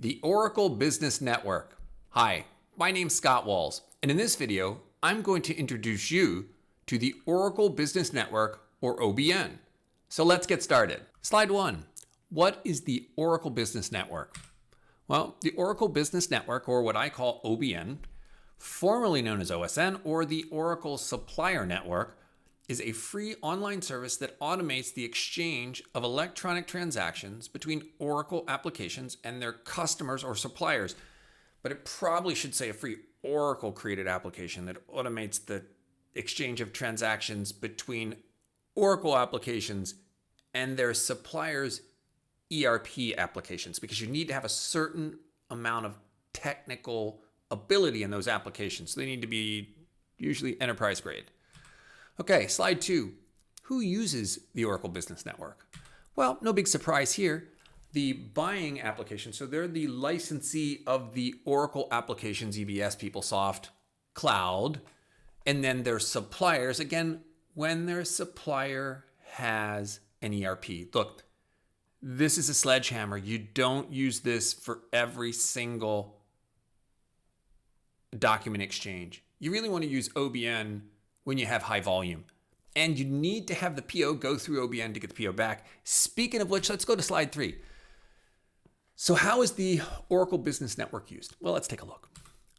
The Oracle Business Network. Hi, my name's Scott Walls, and in this video, I'm going to introduce you to the Oracle Business Network, or OBN. So let's get started. Slide 1. What is the Oracle Business Network? Well, the Oracle Business Network, or what I call OBN, formerly known as OSN, or the Oracle Suppleir Network, is a free online service that automates the exchange of electronic transactions between Oracle applications and their customers or suppliers. But it probably should say a free Oracle created application that automates the exchange of transactions between Oracle applications and their suppliers' ERP applications, because you need to have a certain amount of technical ability in those applications. So they need to be usually enterprise grade. Okay, slide 2. Who uses the Oracle Business Network? Well, no big surprise here. The buying application, so they're the licensee of the Oracle applications, EBS, PeopleSoft, Cloud, and then their suppliers, again, when their supplier has an ERP. Look, this is a sledgehammer. You don't use this for every single document exchange. You really want to use OBN when you have high volume. And you need to have the PO go through OBN to get the PO back. Speaking of which, let's go to slide 3. So how is the Oracle Business Network used? Well, let's take a look.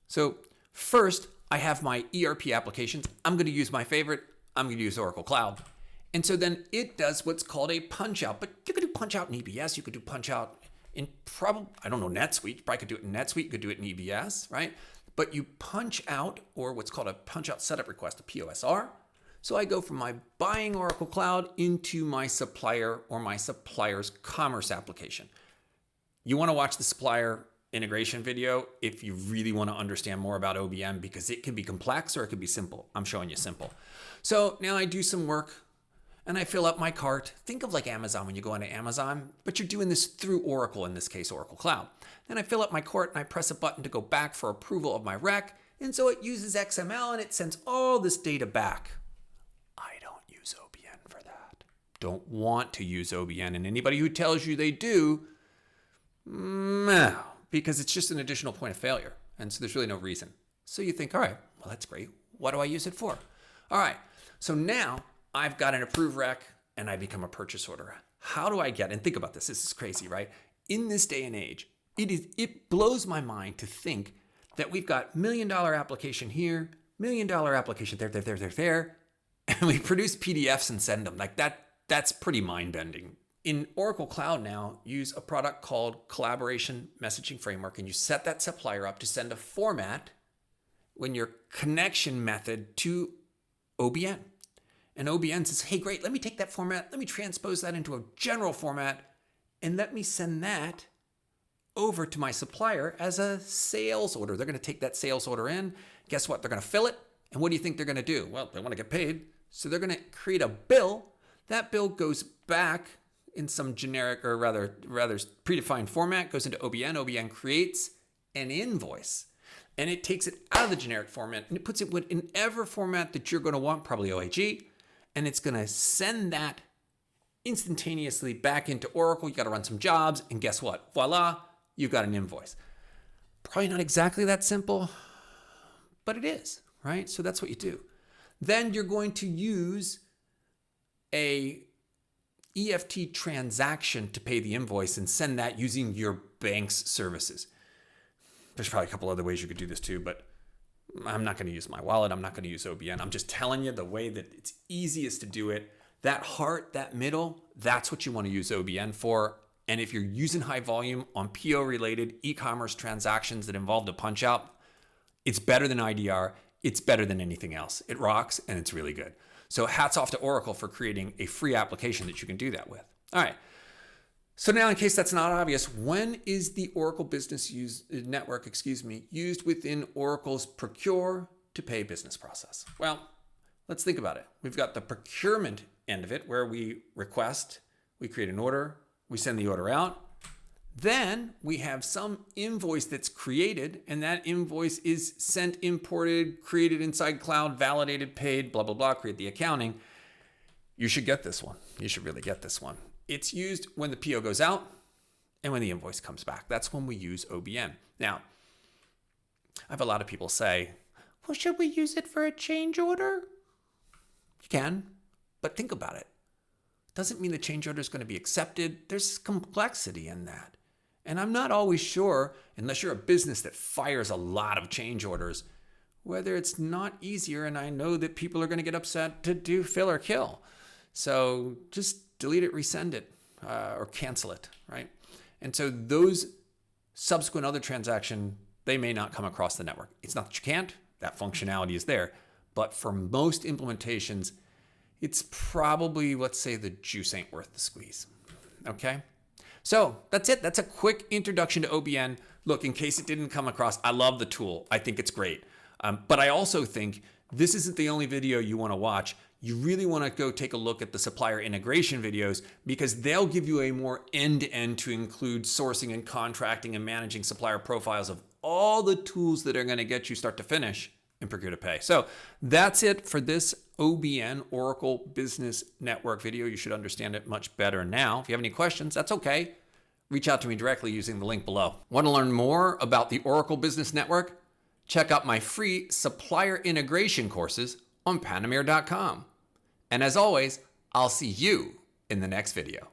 So first, I have my ERP applications. I'm going to use my favorite. I'm going to use Oracle Cloud. And so then it does what's called a punch out. But you could do punch out in EBS. You could do punch out in NetSuite. You probably could do it in NetSuite. You could do it in EBS, right? But you punch out, or what's called a punch out setup request, a POSR. So I go from my buying Oracle Cloud into my supplier or my supplier's commerce application. You want to watch the Suppleir integration video if you really want to understand more about OBN, because it can be complex or it can be simple. I'm showing you simple. So now I do some work and I fill up my cart. Think of like Amazon when you go onto Amazon, but you're doing this through Oracle, in this case, Oracle Cloud. Then I fill up my cart and I press a button to go back for approval of my rec. And so it uses XML and it sends all this data back. I don't use OBN for that. Don't want to use OBN. And anybody who tells you they do, no, because it's just an additional point of failure. And so there's really no reason. So you think, all right, well, that's great. What do I use it for? All right, so now I've got an approved rec and I become a purchase order. How do I get, and think about this, this is crazy, right? In this day and age, it blows my mind to think that we've got $1 million application here, $1 million application there, and we produce PDFs and send them. Like that's pretty mind-bending. In Oracle Cloud now, use a product called Collaboration Messaging Framework, and you set that supplier up to send a format when your connection method to OBN. And OBN says, hey, great, let me take that format, let me transpose that into a general format, and let me send that over to my supplier as a sales order. They're going to take that sales order in. Guess what? They're going to fill it. And what do you think they're going to do? Well, they want to get paid. So they're going to create a bill. That bill goes back in some generic, or rather predefined format, goes into OBN. OBN creates an invoice. And it takes it out of the generic format and it puts it in whatever format that you're going to want, probably OAG. And it's going to send that instantaneously back into Oracle. You got to run some jobs. And guess what? Voila, you've got an invoice. Probably not exactly that simple, but it is, right? So that's what you do. Then you're going to use a EFT transaction to pay the invoice and send that using your bank's services. There's probably a couple other ways you could do this too, but I'm not going to use my wallet. I'm not going to use OBN. I'm just telling you the way that it's easiest to do it. That heart, that middle, that's what you want to use OBN for. And if you're using high volume on PO-related e-commerce transactions that involve the punch out, it's better than IDR. It's better than anything else. It rocks and it's really good. So hats off to Oracle for creating a free application that you can do that with. All right. So now, in case that's not obvious, when is the Oracle Business Network, used within Oracle's procure to pay business process? Well, let's think about it. We've got the procurement end of it, where we request, we create an order, we send the order out. Then we have some invoice that's created, and that invoice is sent, imported, created inside cloud, validated, paid, blah, blah, blah, create the accounting. You should get this one. You should really get this one. It's used when the PO goes out and when the invoice comes back. That's when we use OBN. Now, I have a lot of people say, well, should we use it for a change order? You can, but think about it. Doesn't mean the change order is going to be accepted. There's complexity in that. And I'm not always sure, unless you're a business that fires a lot of change orders, whether it's not easier, and I know that people are going to get upset, to do fill or kill. So just delete it, resend it, or cancel it, right? And so those subsequent other transactions, they may not come across the network. It's not that you can't, that functionality is there. But for most implementations, it's probably, let's say, the juice ain't worth the squeeze, okay? So that's it. That's a quick introduction to OBN. Look, in case it didn't come across, I love the tool. I think it's great. But I also think this isn't the only video you want to watch. You really want to go take a look at the supplier integration videos, because they'll give you a more end-to-end to include sourcing and contracting and managing supplier profiles of all the tools that are going to get you start to finish in Procure to Pay. So that's it for this OBN, Oracle Business Network video. You should understand it much better now. If you have any questions, that's okay. Reach out to me directly using the link below. Want to learn more about the Oracle Business Network? Check out my free supplier integration courses on Panameer.com. And as always, I'll see you in the next video.